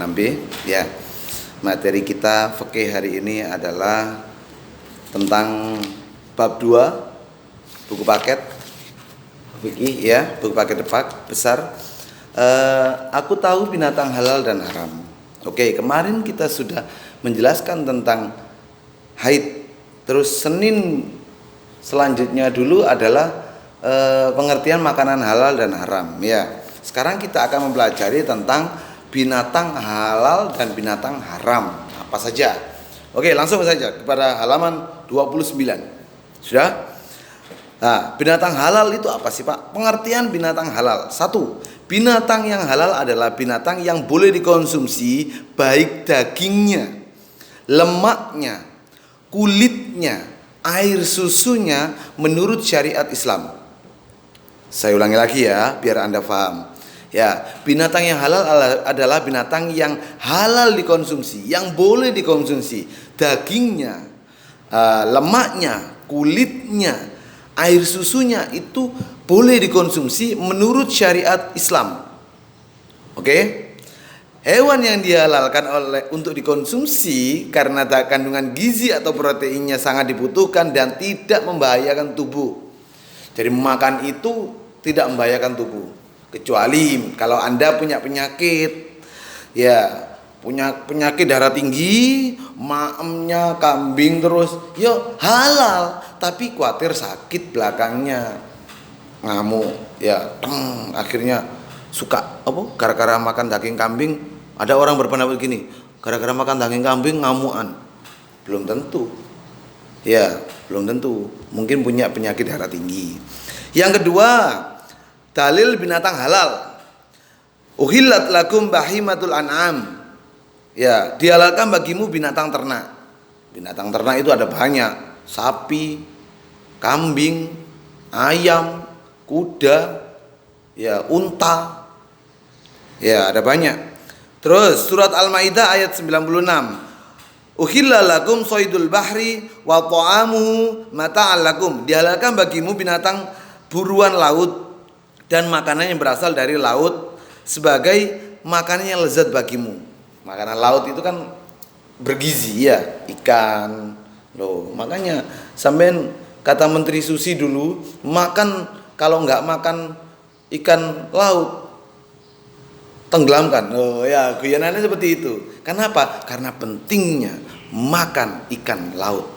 6B ya. Materi kita fikih hari ini adalah tentang bab 2 buku paket fikih ya, buku paket depak besar. Aku tahu binatang halal dan haram. Oke, kemarin kita sudah menjelaskan tentang haid. Terus Senin selanjutnya dulu adalah pengertian makanan halal dan haram ya. Sekarang kita akan mempelajari tentang binatang halal dan binatang haram apa saja. Oke, langsung saja kepada halaman 29. Sudah? Nah, binatang halal itu apa sih, Pak? Pengertian binatang halal. 1. Binatang yang halal adalah binatang yang boleh dikonsumsi baik dagingnya, lemaknya, kulitnya, air susunya menurut syariat Islam. Saya ulangi lagi ya, biar Anda paham. Ya, binatang yang halal adalah binatang yang halal dikonsumsi, yang boleh dikonsumsi. Dagingnya, lemaknya, kulitnya, air susunya itu boleh dikonsumsi menurut syariat Islam. Oke? Hewan yang dihalalkan untuk dikonsumsi karena kandungan gizi atau proteinnya sangat dibutuhkan dan tidak membahayakan tubuh. Jadi makan itu tidak membahayakan tubuh, kecuali kalau Anda punya penyakit, ya punya penyakit darah tinggi, maemnya kambing terus, ya halal, tapi khawatir sakit belakangnya, ngamuk, ya akhirnya suka apa? Gara-gara makan daging kambing, ada orang berpendapat gini, gara-gara makan daging kambing ngamuan, belum tentu, ya belum tentu, mungkin punya penyakit darah tinggi. Yang kedua, dalil binatang halal. Uhillat lakum bahimatul an'am. Ya, dihalalkan bagimu binatang ternak. Binatang ternak itu ada banyak. Sapi, kambing, ayam, kuda, ya, unta. Ya, ada banyak. Terus surat Al-Maidah ayat 96. Uhilla lakum soidul bahri wa ta'amuhu mata'al lakum. Dihalalkan bagimu binatang buruan laut dan makanan yang berasal dari laut sebagai makanan yang lezat bagimu. Makanan laut itu kan bergizi ya, ikan. Loh, makanya sampean kata Menteri Susi dulu, makan kalau nggak makan ikan laut tenggelamkan. Oh ya, guyonannya seperti itu. Kenapa? Karena pentingnya makan ikan laut.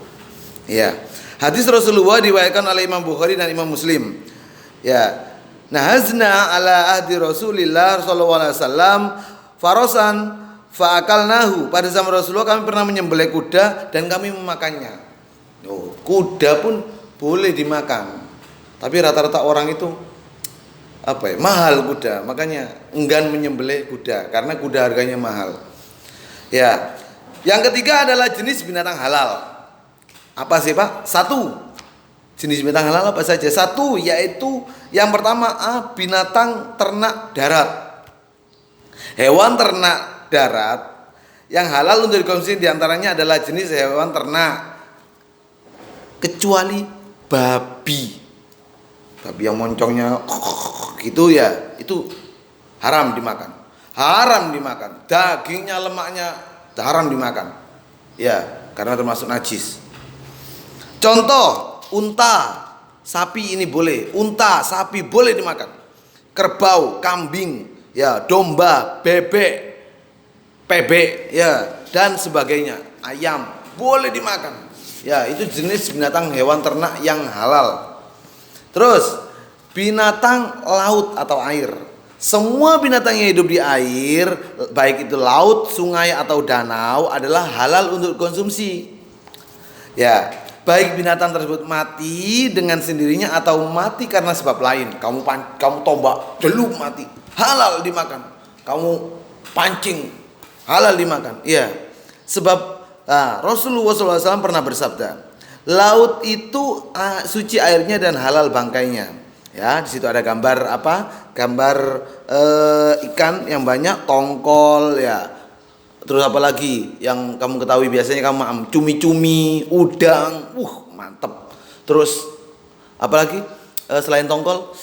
Ya. Hadis Rasulullah diriwayatkan oleh Imam Bukhari dan Imam Muslim. Ya. Nahazna ala ahdi Rasulillah sallallahu alaihi wasallam farasan faakalnahu. Pada zaman Rasulullah kami pernah menyembelih kuda dan kami memakannya. Oh, kuda pun boleh dimakan. Tapi rata-rata orang itu mahal kuda, makanya enggan menyembelih kuda karena kuda harganya mahal. Ya. Yang ketiga adalah jenis binatang halal. Apa sih, Pak? 1. Jenis binatang halal apa saja? 1 yaitu yang pertama binatang ternak darat. Hewan ternak darat yang halal untuk dikonsumsi diantaranya adalah jenis hewan ternak kecuali babi. Babi yang moncongnya gitu ya, itu haram dimakan. Haram dimakan. Dagingnya, lemaknya haram dimakan. Ya, karena termasuk najis. Contoh, unta, sapi ini boleh. Unta, sapi boleh dimakan. Kerbau, kambing, ya, domba, bebek, bebek, ya, dan sebagainya. Ayam boleh dimakan. Ya, itu jenis binatang hewan ternak yang halal. Terus, binatang laut atau air. Semua binatang yang hidup di air, baik itu laut, sungai atau danau adalah halal untuk konsumsi. Ya, baik binatang tersebut mati dengan sendirinya atau mati karena sebab lain. Kamu tombak, jeluk mati, halal dimakan. Kamu pancing, halal dimakan. Iya. Sebab Rasulullah SAW pernah bersabda, laut itu suci airnya dan halal bangkainya. Ya, di situ ada gambar apa? Gambar ikan yang banyak, tongkol ya. Terus apa lagi yang kamu ketahui biasanya kamu cumi-cumi, udang, mantep. Terus apa lagi selain tongkol?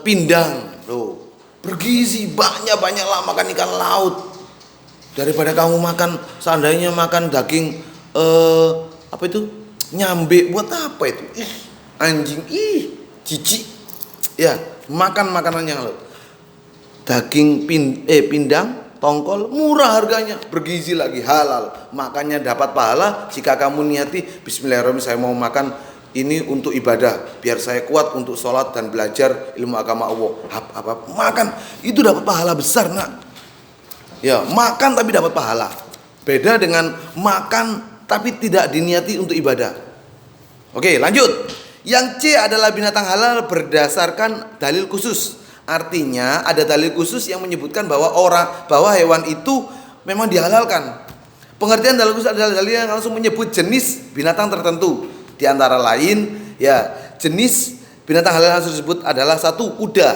Pindang, loh, bergizi banyak lah makan ikan laut. Daripada kamu makan, seandainya makan daging apa itu? Nyambe, buat apa itu? Ih, anjing, jijik. Ya, makan makanan yang halal. Daging pindang, tongkol, murah harganya, bergizi lagi, halal. Makanya dapat pahala jika kamu niati bismillahirrahmanirrahim, saya mau makan ini untuk ibadah, biar saya kuat untuk sholat dan belajar ilmu agama Allah. Makan, itu dapat pahala besar, nak. Ya, makan tapi dapat pahala. Beda dengan makan tapi tidak diniati untuk ibadah. Oke, lanjut. Yang C adalah binatang halal berdasarkan dalil khusus. Artinya ada dalil khusus yang menyebutkan bahwa hewan itu memang dihalalkan. Pengertian dalil khusus adalah dalil yang langsung menyebut jenis binatang tertentu. Di antara lain, ya, jenis binatang halal yang tersebut adalah satu, kuda.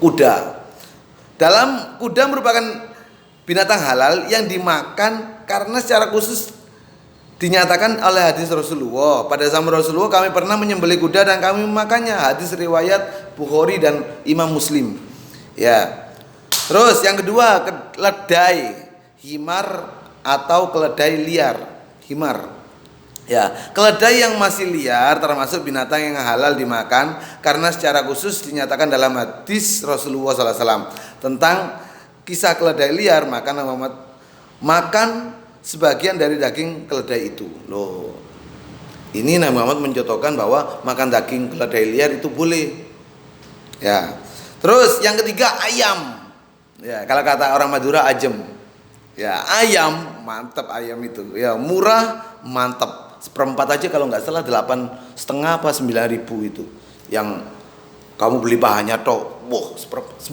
Kuda. Dalam kuda merupakan binatang halal yang dimakan karena secara khusus dinyatakan oleh hadis Rasulullah. Pada zaman Rasulullah kami pernah menyembelih kuda dan kami memakannya. Hadis riwayat Bukhari dan Imam Muslim. Ya. Terus yang kedua, keledai himar atau keledai liar. Himar. Ya, keledai yang masih liar termasuk binatang yang halal dimakan karena secara khusus dinyatakan dalam hadis Rasulullah SAW tentang kisah keledai liar, maka Nabi Muhammad makan sebagian dari daging keledai itu. Loh, ini Nabi Muhammad mencontohkan bahwa makan daging keledai liar itu boleh. Ya, terus yang ketiga, ayam. Ya, kalau kata orang Madura, ajem. Ya, ayam mantap, ayam itu. Ya, murah, mantap. Seperempat aja kalau nggak salah 8,5 apa 9.000 itu. Yang kamu beli pahannya tok, wah, 9.000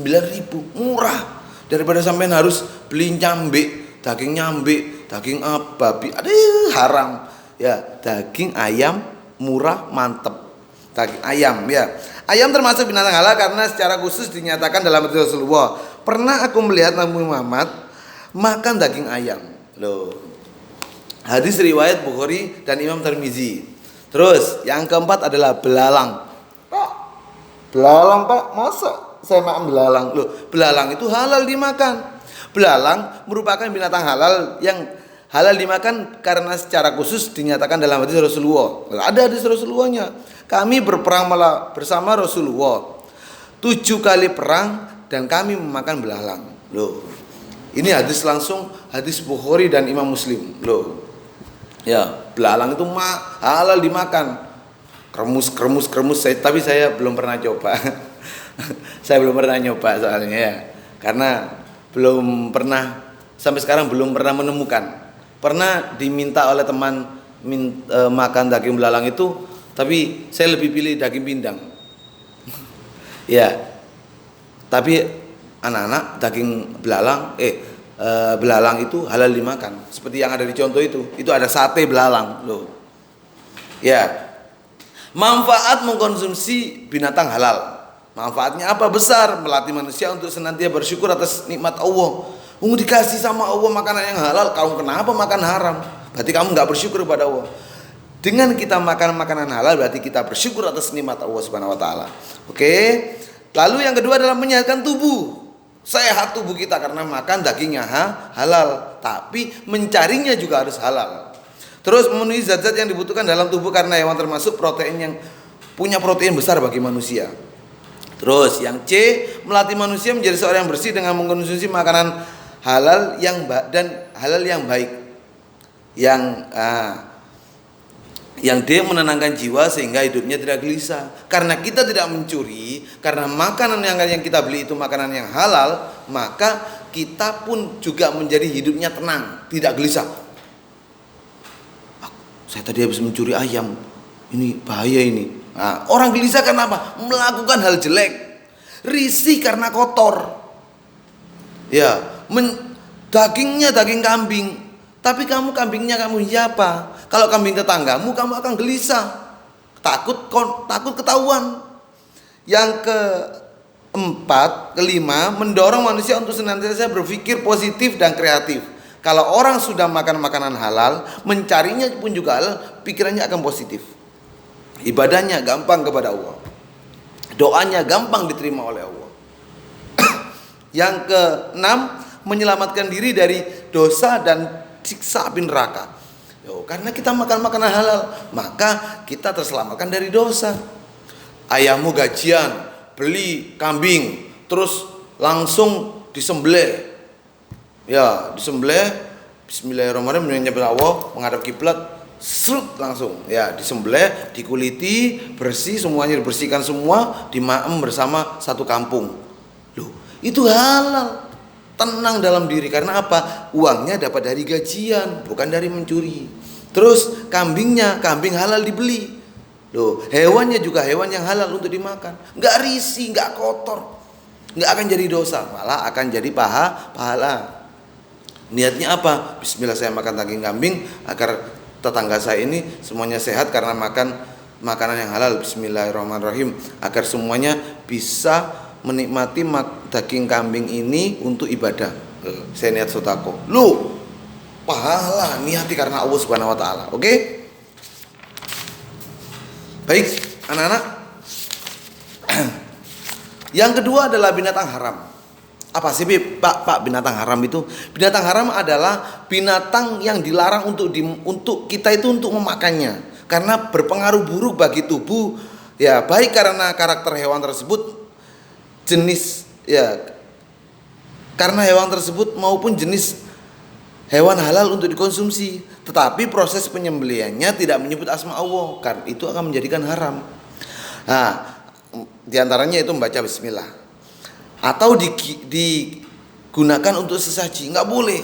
murah. Daripada sampean harus beli nyambe, daging nyambe, daging babi, aduh haram. Ya, daging ayam murah, mantep. Daging ayam, ya. Ayam termasuk binatang halal karena secara khusus dinyatakan dalam hadis Rasulullah. Pernah aku melihat Nabi Muhammad makan daging ayam. Loh. Hadis riwayat Bukhari dan Imam Tirmizi. Terus yang keempat adalah belalang. Pak, belalang, Pak, masa saya makan belalang? Loh, belalang itu halal dimakan. Belalang merupakan binatang halal yang halal dimakan karena secara khusus dinyatakan dalam hadis Rasulullah. Ada hadis Rasulullahnya. Kami berperang bersama Rasulullah 7 kali perang dan kami memakan belalang. Loh, ini hadis langsung hadis Bukhari dan Imam Muslim. Loh, ya, belalang itu halal dimakan. Kremus. Tapi saya belum pernah coba. Saya belum pernah nyoba soalnya, ya. Karena belum pernah, sampai sekarang belum pernah menemukan. Pernah diminta oleh teman makan daging belalang itu, tapi saya lebih pilih daging pindang. Ya. Tapi anak-anak daging belalang belalang itu halal dimakan. Seperti yang ada di contoh itu ada sate belalang, loh. Ya. Manfaat mengkonsumsi binatang halal. Manfaatnya apa? Besar, melatih manusia untuk senantiasa bersyukur atas nikmat Allah. Dikasih sama Allah makanan yang halal, kamu kenapa makan haram? Berarti kamu nggak bersyukur kepada Allah. Dengan kita makan makanan halal berarti kita bersyukur atas nikmat Allah Subhanahu wa taala. Oke. Lalu yang kedua adalah menyehatkan tubuh. Sehat tubuh kita karena makan dagingnya halal, tapi mencarinya juga harus halal. Terus memenuhi zat-zat yang dibutuhkan dalam tubuh karena hewan termasuk protein yang punya protein besar bagi manusia. Terus yang C, melatih manusia menjadi seorang yang bersih dengan mengkonsumsi makanan halal yang halal yang baik. Yang D, menenangkan jiwa sehingga hidupnya tidak gelisah. Karena kita tidak mencuri, karena makanan yang kita beli itu makanan yang halal, maka kita pun juga menjadi hidupnya tenang, tidak gelisah. Saya tadi habis mencuri ayam, ini bahaya ini. Nah, orang gelisah karena apa? Melakukan hal jelek, risih karena kotor. Ya, dagingnya daging kambing, tapi kambingnya kamu siapa? Kalau kambing tetanggamu, kamu akan gelisah, takut ketahuan. Yang kelima, mendorong manusia untuk senantiasa berpikir positif dan kreatif. Kalau orang sudah makan makanan halal, mencarinya pun juga halal, pikirannya akan positif. Ibadahnya gampang kepada Allah. Doanya gampang diterima oleh Allah. Yang keenam, menyelamatkan diri dari dosa dan siksa api neraka. Karena kita makan makanan halal, maka kita terselamatkan dari dosa. Ayahmu gajian, beli kambing, terus langsung disembelih. Ya, disembelih. Bismillahirrahmanirrahim, menyembelih Allah, menghadap kiblat, serut langsung. Ya, disembelih, dikuliti, bersih, semuanya dibersihkan semua, dimaem bersama satu kampung. Loh, itu halal. Tenang dalam diri, karena apa? Uangnya dapat dari gajian, bukan dari mencuri. Terus kambingnya, kambing halal dibeli. Loh, hewannya juga hewan yang halal untuk dimakan. Nggak risih, nggak kotor, nggak akan jadi dosa, malah akan jadi pahala. Niatnya apa? Bismillah, saya makan daging kambing agar tetangga saya ini semuanya sehat karena makan makanan yang halal. Bismillahirrahmanirrahim, agar semuanya bisa menikmati daging kambing ini untuk ibadah. Saya niat sedekah. Lu pahala, niati karena Allah Subhanahu wa taala. Oke? Baik, anak-anak. Yang kedua adalah binatang haram. Apa sih Pak binatang haram itu? Binatang haram adalah binatang yang dilarang untuk kita itu untuk memakannya karena berpengaruh buruk bagi tubuh. Ya, baik karena karakter hewan tersebut, jenis ya, karena hewan tersebut maupun jenis hewan halal untuk dikonsumsi. Tetapi proses penyembelihannya tidak menyebut asma Allah, karena itu akan menjadikan haram. Nah, diantaranya itu membaca bismillah. Atau digunakan untuk sesaji, nggak boleh.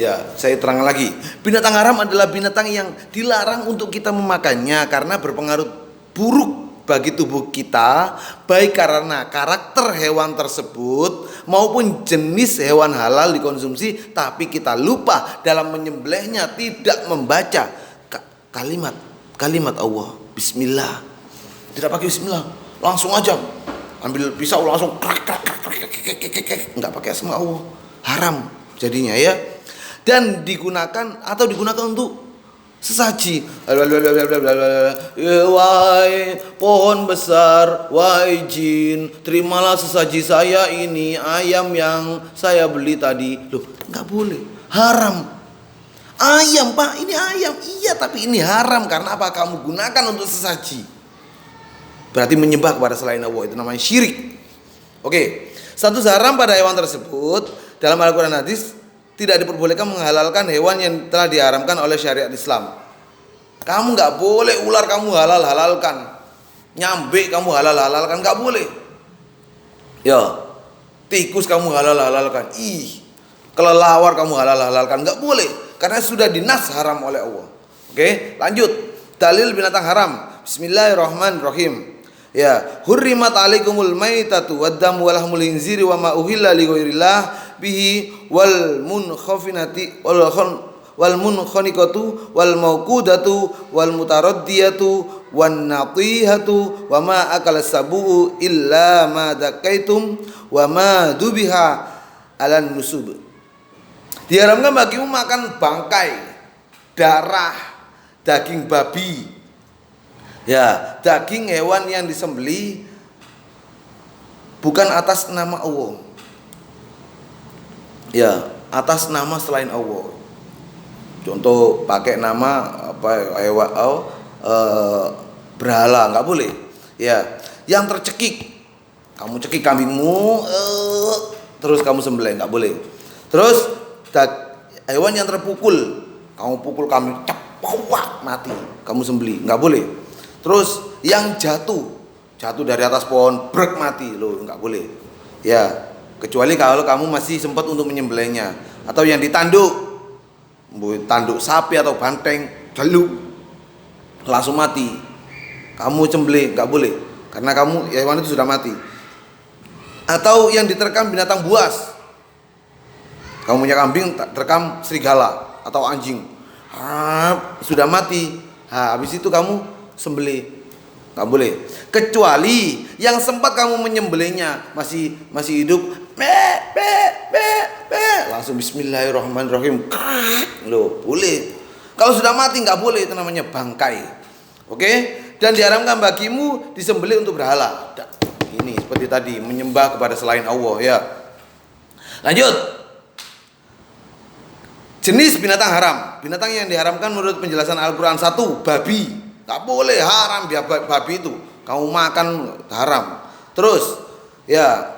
Ya, saya terang lagi. Binatang haram adalah binatang yang dilarang untuk kita memakannya karena berpengaruh buruk bagi tubuh kita, baik karena karakter hewan tersebut maupun jenis hewan halal dikonsumsi, tapi kita lupa dalam menyembelihnya tidak membaca kalimat Allah, bismillah. Tidak pakai bismillah, langsung aja ambil pisau langsung nggak pakai asma Allah, haram jadinya ya. Dan digunakan untuk sesaji. Wahai pohon besar, wahai jin, terimalah sesaji saya ini, ayam yang saya beli tadi. Loh, nggak boleh, haram. Ayam Pak, ini ayam. Iya, tapi ini haram karena apa? Kamu gunakan untuk sesaji. Berarti menyembah kepada selain Allah, itu namanya syirik. Oke, status haram pada hewan tersebut dalam Al-Quran hadis tidak diperbolehkan menghalalkan hewan yang telah diharamkan oleh syariat Islam. Kamu nggak boleh ular kamu halalkan, nyambe kamu halalkan, nggak boleh. Ya, tikus kamu halalkan, kelelawar kamu halalkan, nggak boleh karena sudah dinas haram oleh Allah. Oke, lanjut. Dalil binatang haram. Bismillahirrahmanirrahim. Ya, hurrimat alaikumul maitatu waddamu walahmul khinziri wa ma uhilla li ghairillah bihi wal munkhaffinati wal munkhaniqatu wal mauqudatu wal mutaraddiyatu wan natihatu wa ma akala sabu illa ma dakaitum wa ma dubiha alan nusub. Diharamkan bagimu makan bangkai, darah, daging babi. Ya, daging hewan yang disembelih bukan atas nama Allah. Ya, atas nama selain Allah. Contoh pakai nama hewan berhala, nggak boleh. Ya, yang tercekik, kamu cekik kambingmu, terus kamu sembelih, nggak boleh. Terus hewan yang terpukul, kamu pukul kambing, cepak mati, kamu sembelih, nggak boleh. Terus yang jatuh dari atas pohon, brek mati, loh nggak boleh. Ya, kecuali kalau kamu masih sempat untuk menyembelihnya. Atau yang ditanduk, tanduk sapi atau banteng, jeluk, langsung mati. Kamu sembelih, nggak boleh, karena kamu hewan itu sudah mati. Atau yang diterkam binatang buas. Kamu punya kambing, terkam serigala atau anjing, sudah mati. Habis itu kamu sembelih, nggak boleh. Kecuali yang sempat kamu menyembelihnya masih hidup, langsung bismillahirrahmanirrahim, loh boleh. Kalau sudah mati nggak boleh, itu namanya bangkai. Oke? Dan diharamkan bagimu disembelih untuk berhala. Ini seperti tadi, menyembah kepada selain Allah ya. Lanjut. Jenis binatang haram. Binatang yang diharamkan menurut penjelasan Al-Quran. 1. Babi. Tak boleh, haram babi itu. Kamu makan haram. Terus ya,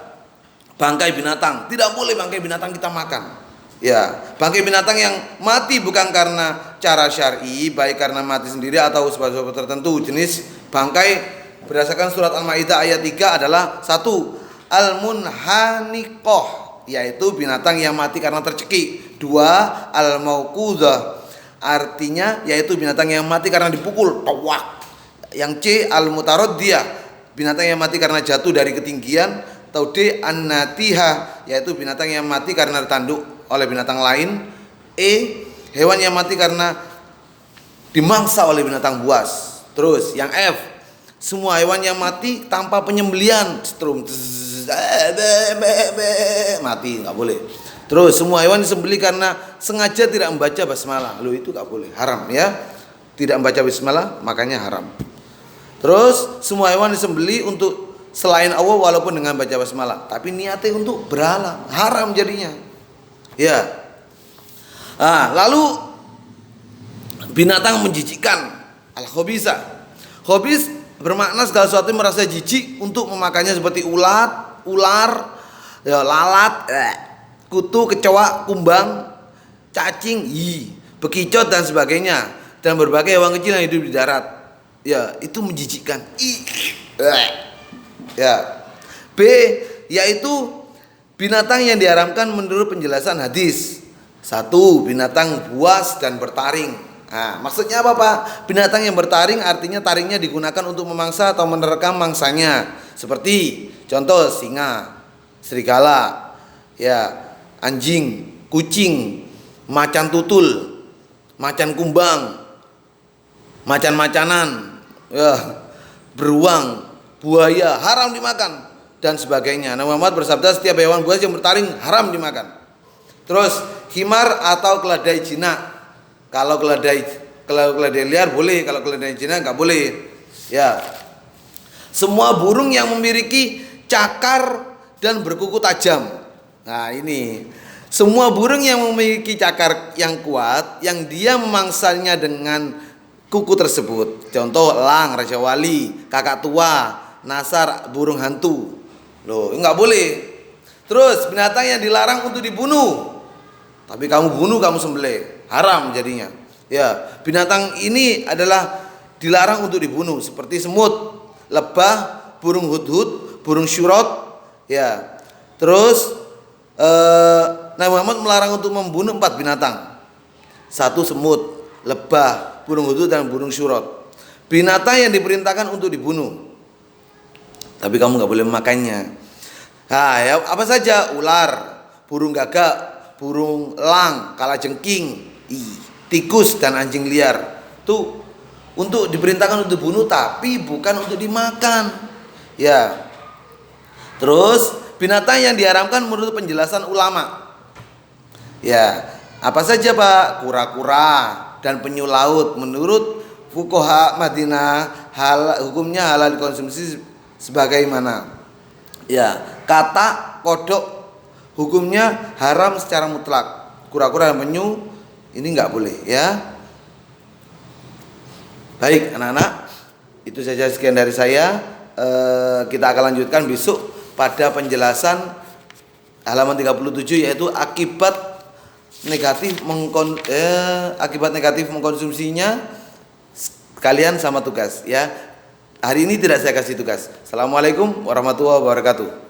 bangkai binatang. Tidak boleh bangkai binatang kita makan. Ya, bangkai binatang yang mati bukan karena cara syar'i, baik karena mati sendiri atau sebab-sebab tertentu. Jenis bangkai berdasarkan surat Al-Maidah ayat 3 adalah 1. Al-munhaniqah, yaitu binatang yang mati karena tercekik. 2. Al-mauqudhah, artinya yaitu binatang yang mati karena dipukul, tawak. Yang C. Al-mutaraddiyah, binatang yang mati karena jatuh dari ketinggian. Atau D. An-natihah, yaitu binatang yang mati karena ditanduk oleh binatang lain. E. Hewan yang mati karena dimangsa oleh binatang buas. Terus yang F. Semua hewan yang mati tanpa penyembelian, mati, nggak boleh. Terus semua hewan disembelih karena sengaja tidak membaca basmalah, itu nggak boleh, haram ya. Tidak membaca basmalah makanya haram. Terus semua hewan disembelih untuk selain Allah walaupun dengan baca basmalah, tapi niatnya untuk berhala, haram jadinya. Ya. Lalu binatang menjijikkan, al-khabisa. Khabis bermakna segala sesuatu yang merasa jijik untuk memakannya, seperti ular, ya, lalat, kutu, kecoa, kumbang, cacing, bekicot dan sebagainya, dan berbagai hewan kecil yang hidup di darat. Ya, itu menjijikkan. Ya. B. Yaitu binatang yang diharamkan menurut penjelasan hadis. 1. Binatang buas dan bertaring. Maksudnya apa Pak? Binatang yang bertaring artinya taringnya digunakan untuk memangsa atau menerkam mangsanya. Seperti contoh singa, serigala, ya, anjing, kucing, macan tutul, macan kumbang, macan-macanan, ya, beruang, buaya, haram dimakan dan sebagainya. Nabi Muhammad bersabda setiap hewan buas yang bertaring haram dimakan. Terus himar atau keledai jinak. Kalau keledai liar boleh, kalau keledai jinak nggak boleh. Ya. Semua burung yang memiliki cakar dan berkuku tajam. Nah, ini semua burung yang memiliki cakar yang kuat, yang dia memangsanya dengan kuku tersebut. Contoh elang, raja wali, kakak tua, nasar, burung hantu. Nggak boleh. Terus binatang yang dilarang untuk dibunuh, tapi kamu bunuh, kamu sembelih, haram jadinya. Ya, binatang ini adalah dilarang untuk dibunuh, seperti semut, lebah, burung hudhud, burung syurot. Ya. Terus Nabi Muhammad melarang untuk membunuh 4 binatang. 1 semut, lebah, burung hudhud dan burung syurot. Binatang yang diperintahkan untuk dibunuh, tapi kamu nggak boleh memakannya. Ya, apa saja? Ular, burung gagak, burung elang, kalajengking, tikus dan anjing liar. Tuh untuk diperintahkan untuk dibunuh tapi bukan untuk dimakan. Ya. Terus binatang yang diharamkan menurut penjelasan ulama. Ya, apa saja Pak? Kura-kura dan penyu laut. Menurut fuqaha Madinah hukumnya halal dikonsumsi sebagaimana. Ya, katak, kodok hukumnya haram secara mutlak. Kura-kura dan penyu ini nggak boleh ya. Baik anak-anak, itu saja sekian dari saya. Kita akan lanjutkan besok pada penjelasan halaman 37, yaitu akibat negatif mengkonsumsinya kalian sama tugas ya. Hari ini tidak saya kasih tugas. Assalamualaikum warahmatullahi wabarakatuh.